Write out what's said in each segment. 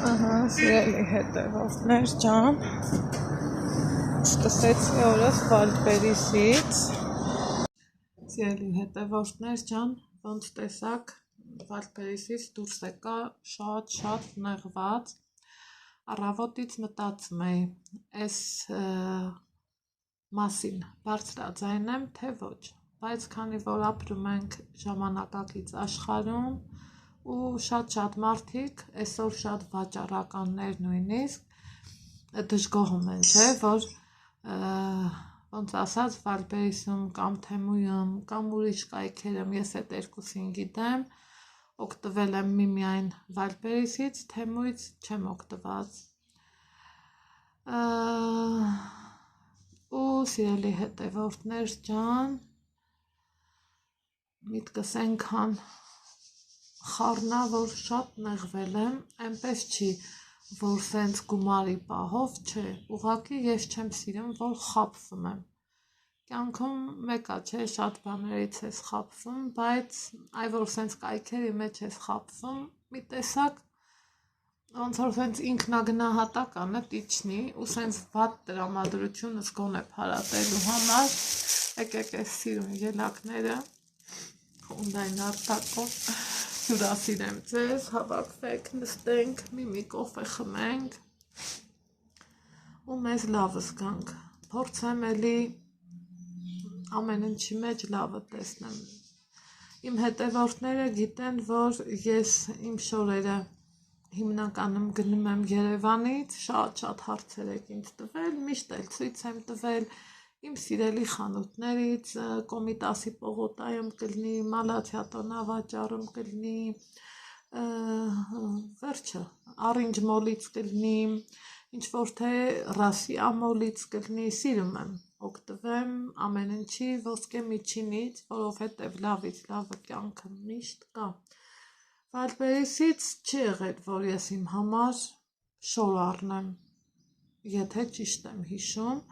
Սիրելի հետևորդներ ջան, սկսեցի օրս Վալպերիսից։ Սիրելի հետևորդներ ջան, ոնց տեսակ Վալպերիսից դուրս եկա շատ նեղված։ Առավոտից մտածում էի, այս մասին բարձրաձայնեմ, թե ոչ, բայց քանի որ ապրում ենք ժամանակակից աշխարհում ու շատ մարդիկ, այսօր շատ վաճառականներ նույնիսկ դժգոհում են, չէ, որ ոնց ասած Վալպերիսում կամ Թեմույում կամ ուրիշ կայքերում, ես այդ երկուսին գիտեմ, օգտվել եմ միմիայն Վալպերիսից, Թեմույից չեմ օգտված։ Ու սիրելի հետևորդներ ջան, միտքս այնքան խառնա, որ շատ նեղվել եմ, այնպես չի, որ սենց գումարի պահով, չէ, ուղղակի ես չեմ սիրում, որ խաբվում եմ։ Կյանքում մեկա, չէ, շատ բաներից ես խաբվում, բայց այ որ սենց կայքերի մեջ ես խաբվում, մի տեսակ ոնց որ սենց ինքնագնահատական տիչնի ու սենց վատ տրամադրությունս գոնե փարատելու համար, եկեք այս սիրուն ելակները խունդային արտակով հյուրասիրեմ ձեզ, հավաքվեք, նստենք, մի կոֆե խմենք ու մեզ լավը զգանք, փորձեմ էլի ամեն ինչի մեջ լավը տեսնեմ։ Իմ հետևորդները գիտեն, որ ես իմ շորերը հիմնականում գնում եմ Երևանից, շատ հարցեր եք ինձ տվել, միշտ էլ ցույց եմ տվել իմ սիրելի խանութներից, Կոմիտասի պողոտայում կլինի, Մալաթիա վաճառում կլինի, վերջը, Առինջ մոլից կլինի, ինչ-որ թե Ռասիա մոլից կլինի, սիրում եմ օգտվեմ ամեն ինչի ոսկե միջինից, որովհետև լավից լավը կյանքը միշտ կա։ Վալպերիսից չի եղել, որ ես իմ համար շոր առնեմ, եթե ճիշտ եմ հիշում,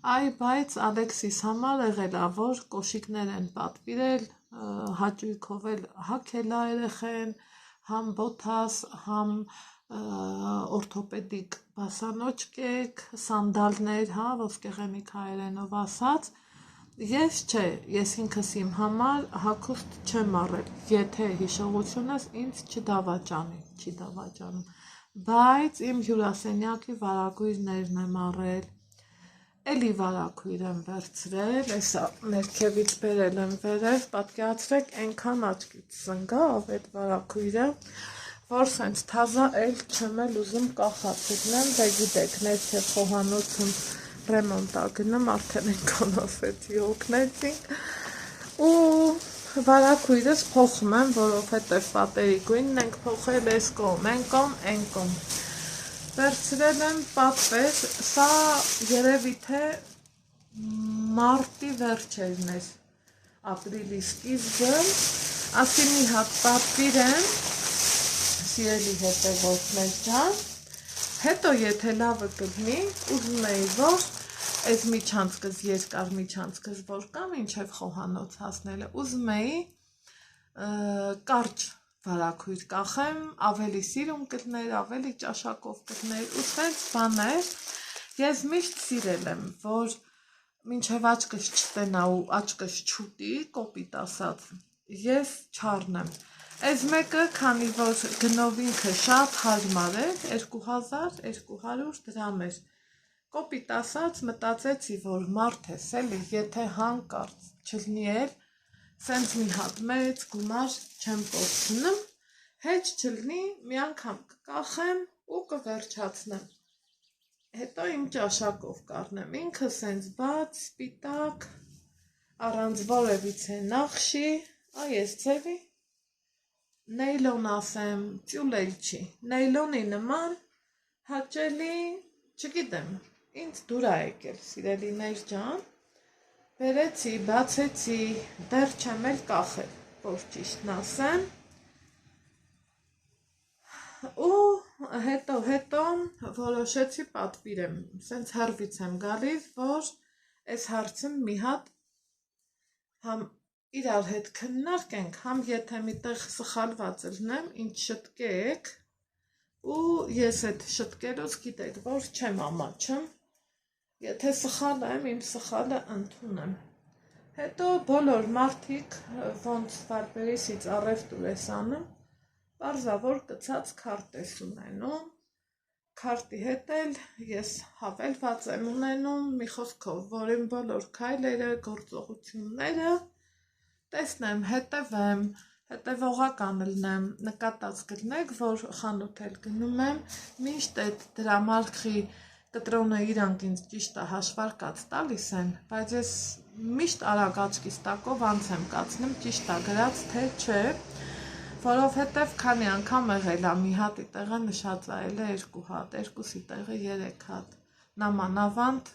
բայց Ալեքսիս համար եղել ա, որ կոշիկներ են պատվիրել, հաճույքով էլ հագել ա երեխեն, համ բոթաս, համ օրթոպեդիկ բասանոճկեք, սանդալներ, ոսկեղենիկ հայերենով ասած, ես ինքս իմ համար հագուստ չեմ առել, եթե հիշողությունս ինձ չդավաճանում, բայց իմ հյուրասենյակի վարագույրներն եմ առել, էլի վարագույր եմ վերցրել, այսա ներքևից բերել եմ վերև, պատկերացրեք այնքան աչքից զնգավ այդ վարագույրը, որ սենց թազա էլ չեմ էլ ուզում կախած գտնեմ, դե գիտեք, ներքև խոհանոցում ռեմոնտ ա գնում, արդեն այնքան ասեցի, օգնեցինք, ու վարագույրս փոխում եմ, որովհետև պատերի գույնն ենք փոխել այս կողմ, այն կողմ, վերցրել եմ պատվեր, սա երևի թե մարտի վերջերն էր, ապրիլի սկիզբը, ասի մի հատ պատվիրեմ, սիրելի հետևորդներ ջան, հետո եթե լավը կլինի, ուզում էի, որ այս միջանցքս, երկար միջանցքս, որ կամ ինչև խոհանոց հասնելը, ուզում էի կարճ վարագույր կախեմ, ավելի սիրուն կտներ, ավելի ճաշակով կտներ, ու սենց բաներ, ես միշտ սիրել եմ, որ մինչև աչքս չտենա ու աչքս չուտի, կոպիտ ասած, ես չառնեմ, այս մեկը, քանի որ գնով ինքը շատ հարմար էր, 2200 դրամ էր, կոպիտ ասած, մտածեցի, որ մարդ ես էլի, եթե հանկարծ չլինի էլ, սենց մի հատ մեծ գումար չեմ կորցնում, հեչ չլինի, մի անգամ կկախեմ ու կվերջացնեմ, հետո իմ ճաշակով կառնեմ, ինքը սենց բաց, սպիտակ, առանց որևիցե նախշի, այս ձևի, նեյլոն ասեմ, ծյուլ էլ չի, նեյլոնի նման, հաճելի, չգիտեմ, ինձ դուր ա եկել, սիրելիներ ջան, բերեցի, բացեցի, դեռ չեմ էլ կախել, որ ճիշտն ասեմ, ու հետո որոշեցի պատվիրեմ, սենց հեռվից եմ գալիս, որ այս հարցում մի հատ համ իրար հետ քննարկենք, համ եթե միտեղ սխալված լնեմ, ինձ շտկեք ու ես այդ շտկելուց գիտեք, որ չեմ ամաչում, եթե սխալ եմ, իմ սխալը ընդունեմ։ Հետո բոլոր մարդիկ, ոնց վարպերիսից առևտուր ես անում, պարզավոր կցած քարտ ես ունենում, քարտի հետ էլ ես հավելված եմ ունենում, մի խոսքով, որ իմ բոլոր քայլերը, գործողությունները տեսնեմ, հետևեմ, հետևողական լինեմ, նկատած կլինեք, որ խանութ էլ գնում եմ, միշտ այդ դրամարկղի կտրոնը իրանք ինձ ճիշտ է հաշվարկած տալիս են, բայց ես միշտ արագ աչքիս տակով անց եմ կացնում, ճիշտ է գրած, թե չէ, որովհետև քանի անգամ եղել է մի հատի տեղը նշած է էլ 2 հատ, 2-ի տեղը 3 հատ, նամանավանդ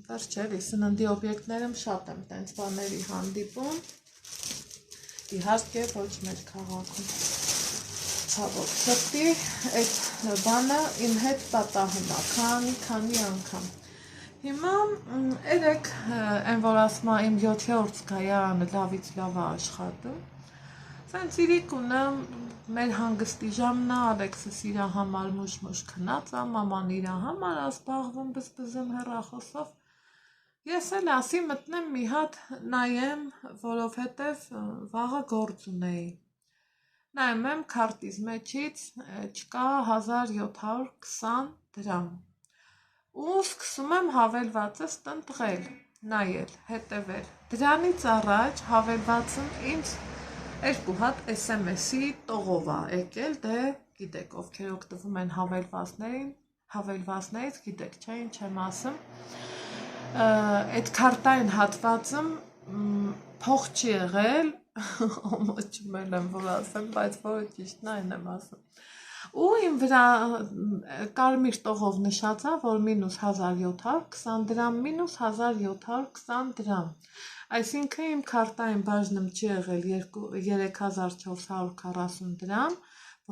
վերջ էլի սննդի օբյեկտներում շատ եմ տենց բաների հանդիպում, իհարկե ոչ մեր քաղաքում, ցավոք սրտի, այդ բանը իմ հետ պատահում է, քանի անգամ։ Հիմա երեք այն որ ասում է իմ 7-րդ զգայարանը լավից լավ է աշխատում, սենց իրիկունը մեր հանգստի ժամն է, Ալեքսս իրա համար մուշ-մուշ քնած է, մաման իրա համար է զբաղվում բզբզում հեռախոսով, ես էլ ասի մտնեմ մի հատ նայեմ, որովհետև վաղը գործ ունեի։ Նայում եմ քարտիզ մեջից չկա 1720 դրամ։ Ու սկսում եմ հավելվածս տնտղել, նայել, հետևել։ Դրանից առաջ հավելվածն ինձ 2 հատ SMS-ի տողով է եկել, դե գիտեք ովքեր օգտվում են հավելվածներից, գիտեք չէ ինչ եմ ասում։ Այդ քարտային հատվածում փող չի եղել, ոչմ եմ որ ասեմ, բայց որը ճիշտն է այն եմ ասում։ Ու իմ վրա կարմիր տողով նշած է, որ մինուս 1720 դրամ, մինուս 1720 դրամ։ Այսինքն իմ քարտային բաժնում չի եղել 3440 դրամ,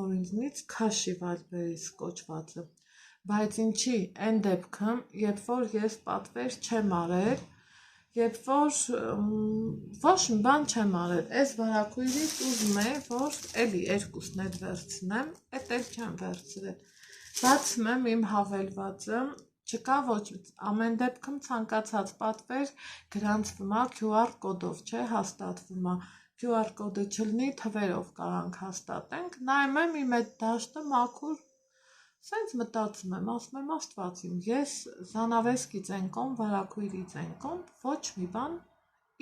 որ ինձնից քաշի վալպերից կոչվածը։ Բայց ինչի, այն դեպքում, երբ որ ես պատվեր չեմ արել, երբ որ ոչ մի բան չեմ արել, այս վարակույրից ուզում է, որ էլի 2-ն էլ վերցնեմ, էդ էլ չեմ վերցրել, բացում եմ իմ հավելվածը, չկա ոչ, ամեն դեպքում ցանկացած պատվեր գրանցվում է QR կոդով, չէ, հաստատվում է, QR կոդը չլինի, թվերով կարանք հաստատենք, նայում եմ իմ այդ դաշտը մաքուր, սենց մտածում եմ, ասում եմ Աստված իմ, ես զանավեսկից են կոմ, վարակույրից են կոմ, ոչ մի բան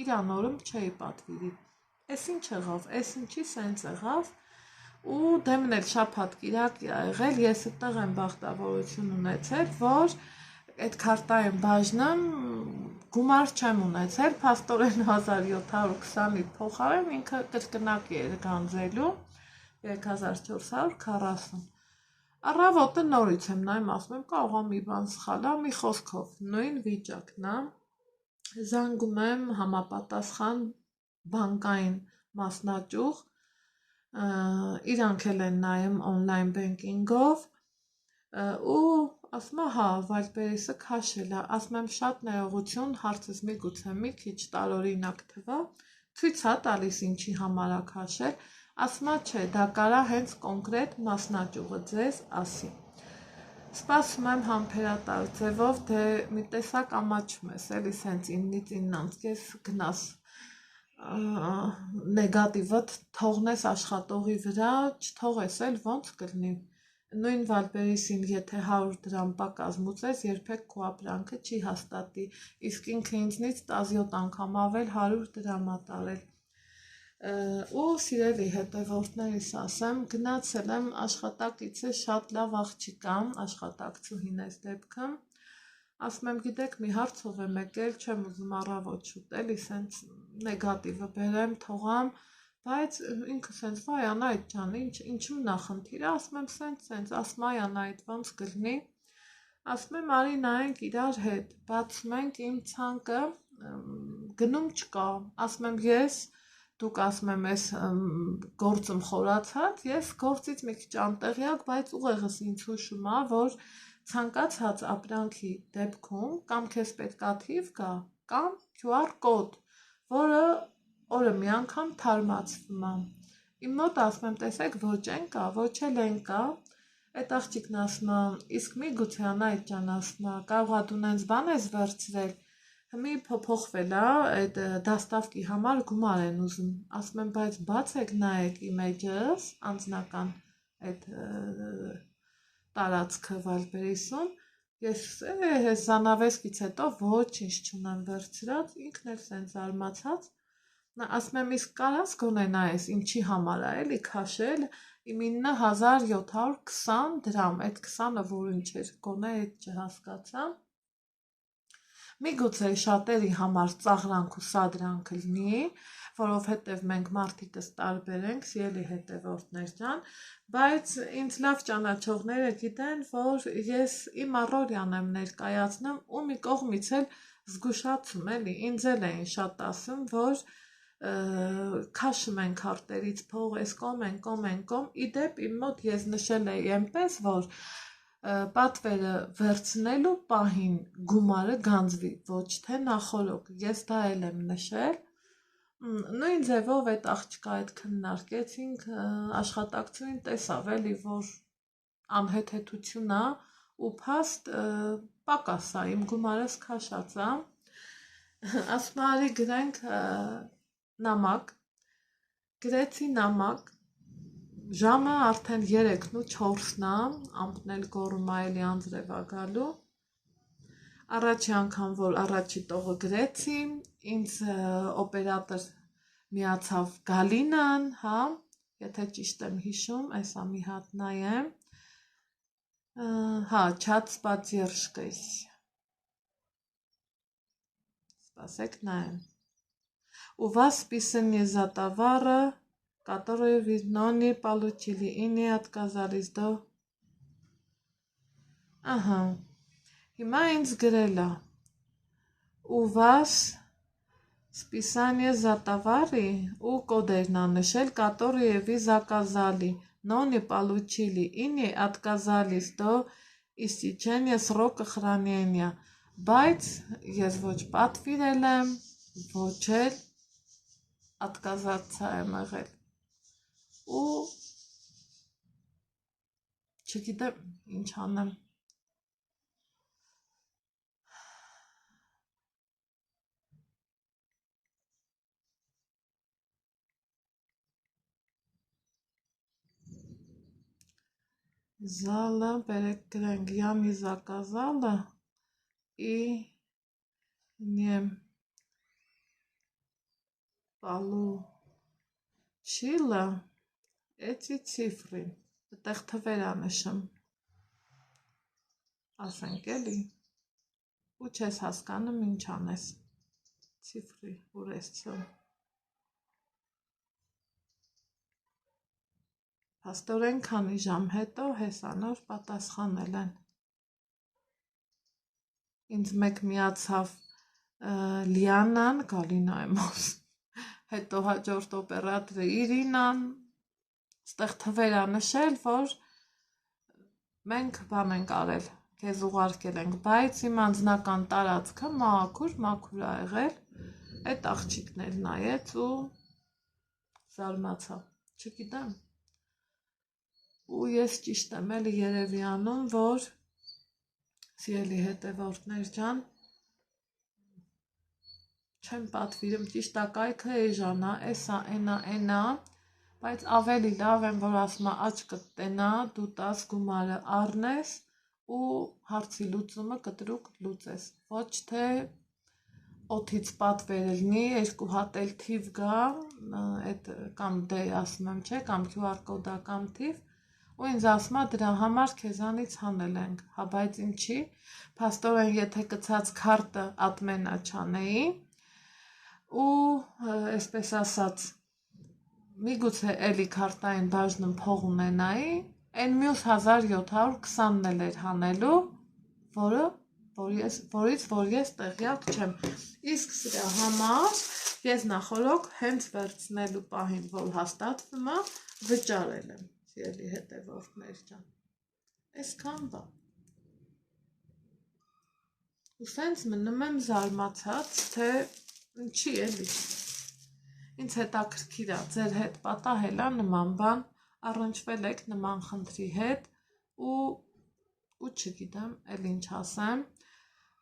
իրանորում չէի պատվիրի, ես ինչ եղավ, ես ինչի սենց եղավ, ու դեմն էլ շաբաթ կիրակի ա եղել, ես այդտեղ եմ բախտավորություն ունեցել, որ այդ քարտային բաժնում գումար չեմ ունեցել, փաստորեն 1720-ի փոխարեն ինքը կրկնակի էր գանձելու 3440 Առավոտը նորից եմ նայում, ասում եմ կարող է մի բան սխալ է, մի խոսքով, նույն վիճակն է, զանգում եմ համապատասխան բանկային մասնաճյուղ, իրանք էլ են նայում on-line banking-ով ու ասում է հա, վալպերիսը քաշել է, ասում եմ շատ ներողություն, հարցս միգուցե մի քիչ տարօրինակ թվա, ցույց է տալիս ինչի համար է քաշել, ասում է չէ, դա կարա հենց կոնկրետ մասնաճյուղը ձեզ ասի։ Սպասում եմ համբերատար ձևով, դե մի տեսակ ամաչում ես, էլի սենց 9-ից 9-ից կես գնաս նեգատիվըդ թողնես աշխատողի վրա, չթողես էլ ոնց կլինի։ Նույն վալպերիսին, եթե 100 դրամ պակաս մուծես, երբեք քո ապրանքը չի հաստատի, իսկ ինքը ինձնից 17 անգամ ավել 100 դրամ ա տարել։ Ու սիրելի հետևորդներիս ասեմ, գնացել եմ աշխատակիցը շատ լավ աղջիկ ա, աշխատակցուհին այս դեպքում, ասում եմ գիտեք մի հարցով եմ եկել, չեմ ուզում առավոտ շուտել, սենց նեգատիվը բերեմ, թողամ, բայց ինքը սենց վայ Անահիտ ջան, ինչու նախնդիրը, ասում եմ սենց, ասում այ Անահիտ ոնց կլինի, ասում եմ արի նայենք իրար հետ, բացում ենք իմ ցանկը, գնում չկա, ասում եմ ես դուք ասում եմ ես գործում խորացած, ես գործից մի քիչ անտեղյակ, բայց ուղեղս ինձ հուշում է, որ ցանկացած ապրանքի դեպքում կամ քեզ պետքա թիվ կա, կամ QR կոդ, որը օրը մի անգամ թարմացվում է։ Իմ մոտ ասում եմ տեսեք ոչ են կա, ոչ էլ են կա, Այդ աղջիկն ասում է, իսկ մի գուցե Անահիտ ջան, ասում է, կարող է դու նենց բան ես վերցրել, մի փոփոխվել է, այդ դաստավկի համար գումար են ուզում, ասում եմ, բայց բացեք նայեք իմեջս, անձնական այդ տարածքը Վալբերեսում, ես զանավեսկից հետո ոչինչ չունեմ վերցրած, ինքն էլ սենց զարմացած, ասում եմ, իսկ կարաս գոնե նայես ինչի համար է էլի քաշել, իմ 9720 դրամ, այդ 20-ը որին չէր, գոնե այդ չհասկացա, միգուցե շատերի համար ծաղրանք ու սադրանք լինի, որովհետև մենք մարդիկս տարբեր ենք, սիրելի հետևորդներ ջան, բայց ինձ լավ ճանաչողները գիտեն, որ ես իմ առօրյան եմ ներկայացնում ու մի կողմից էլ զգուշացում էլի, ինձ էլ էին շատ ասում, որ քաշում են քարտերից փող, այս կոմ են, իդեպ իմ մոտ ես նշել էի այնպես, որ պատվերը վերցնելու պահին գումարը գանձվի, ոչ թե նախորոք, ես դա էլ եմ նշել, նույն ձևով այդ աղջկա այդ քննարկեցինք, աշխատակցուին տեսավ էլի, որ անհեթեթություն է ու փաստ պակաս է, իմ գումարս քաշած է, ասում արի գրենք նամակ, գրեցի նամակ, ժամը արդեն 3:04-ն է, ամպնել գոռում է էլի անձրև ա գալու, առաջի անգամ, որ առաջի տողը գրեցի, ինձ օպերատոր միացավ Գալինան, հա, եթե ճիշտ եմ հիշում, այսա մի հատ նայեմ, հա, չատ с поддержкой, սպասեք նայեմ, у вас списаны за товары, которые вы не получили и не отказались до... Ահա, հիմա ինձ գրել է, у вас списание за товары ու կոդերն է նշել, которые вы заказали, но не получили и не отказались до истечения срока хранения, բայց ես ոչ պատվիրել եմ, ոչ էլ ատկազացա եմ եղել ու չգիտեմ ինչ անեմ, Зала, перекрենք, я не заказала и не получила эти цифры. Այդտեղ թվեր ա նշում, ասենք էլի, ու չես հասկանում ինչ անես, цифры ուրեսցում. Փաստորեն քանի ժամ հետո հեսանոր պատասխանել են. ինձ մեկ միացավ Լիանան, Գալինա եմ ասում, հետո հաջորդ օպերատորը Իրինան, ստեղ թվեր ա նշել, որ մենք բան ենք արել, քեզ ուղարկել ենք, բայց իմ անձնական տարածքը մաքուր ա եղել, այդ աղջիկն էլ նայեց ու զարմացավ, չգիտեմ, ու ես ճիշտ եմ էլի երևի անում, որ սիրելի հետևորդներ ջան, չեմ պատվիրում, ճիշտ է կայքը էժան է, էսա, էնա, բայց ավելի լավ եմ, որ ասում է աչքդ տենա, դու տաս գումարը առնես ու հարցի լուծումը կտրուկ լուծես, ոչ թե օթից պատվերը լինի, երկու հատ էլ թիվ գա, կամ դե ասում եմ չէ, կամ QR կոդա կամ թիվ, ու ինձ ասում է դրա համար քեզանից հանել ենք, հա բայց ինչի, փաստորեն եթե կցած քարտը ատմենա չանեի, ու այսպես ասած, միգուցե էլի քարտային բաժնում փող ունենայի, այն մյուս 1720-ն էլ էր հանելու, որից որ ես տեղյակ չեմ, իսկ սրա համար ես նախորոք հենց վերցնելու պահին, որ հաստատվում է, վճարել եմ, սիրելի հետևորդներ ջան, այսքան բա, ու սենց մնում եմ զարմացած, թե ինչի էլի, ինձ հետաքրքիր է, ձեր հետ պատահել է նման բան, առնչվել եք նման խնդրի հետ ու չգիտեմ, էլ ինչ ասեմ,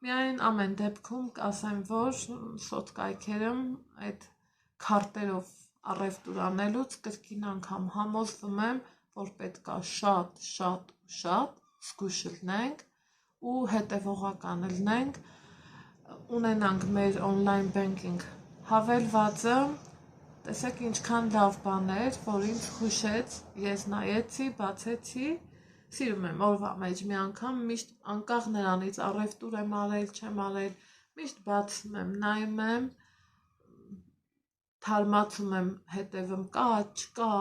միայն ամեն դեպքում կասեմ, որ սոցկայքերում այդ քարտերով առևտուր անելուց կրկին անգամ համոզվում եմ, որ պետք է շատ զգույշ լինենք ու հետևողական լինենք, ունենանք մեր online banking հավելվածը, տեսեք ինչքան լավ բան էր, որ ինձ հուշեց, ես նայեցի, բացեցի, սիրում եմ օրվա մեջ մի անգամ, միշտ անկախ նրանից առևտուր եմ արել, չեմ արել, միշտ բացում եմ, նայում եմ, թարմացում եմ, հետևում կա, չկա,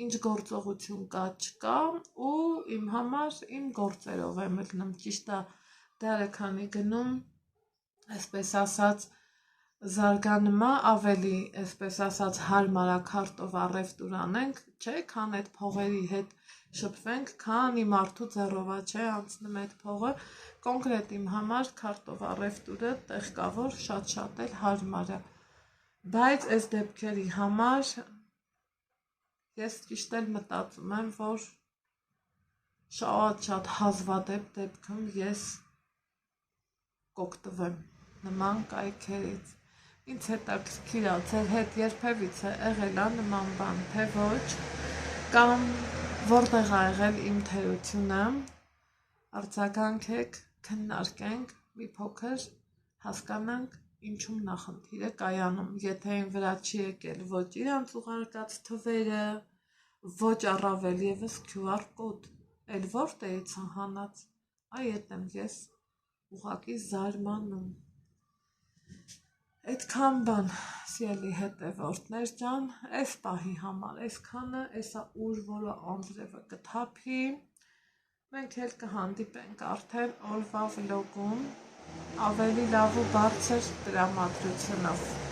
ինչ գործողություն կա, չկա ու իմ համար իմ գործերով եմ լնում, ճիշտ է, դեռ քանի գնում, այսպես ասած, զարգանում է, ավելի, այսպես ասած, հարմար է քարտով առևտուր անենք, չէ, քան այդ փողերի հետ շփվենք, քանի մարդու ձեռով է, չէ, անցնում այդ փողը, կոնկրետ իմ համար քարտով առևտուրը տեղ կա, որ շատ էլ հարմար է, բայց այս դեպքերի համար ես ճիշտ էլ մտածում եմ, որ շատ հազվադեպ դեպքում ես կօգտվեմ նման կայքերից, ինձ հետաքրքիր է, ձեր հետ երբևիցե եղել է նման բան, թե ոչ, կամ որտեղ է եղել իմ թերությունը, արձագանքեք, քննարկենք, մի փոքր հասկանանք, ինչում նախնդիրը կայանում, եթե այն վրա չի եկել ոչ իրանց ուղարկած թվերը, ոչ առավել ևս QR կոդ, էլ որտեղից է հանած, այդ եմ ես ուղղակի զարմանում։ Այդքան բան, սիրելի հետևորդներ ջան, այս պահի համար, այսքանը, էսա ուր, որը անձրևը կթափի, մենք էլ կհանդիպենք արդեն օրվա վլոգում ավելի լավ ու բարձր տրամադրությունով։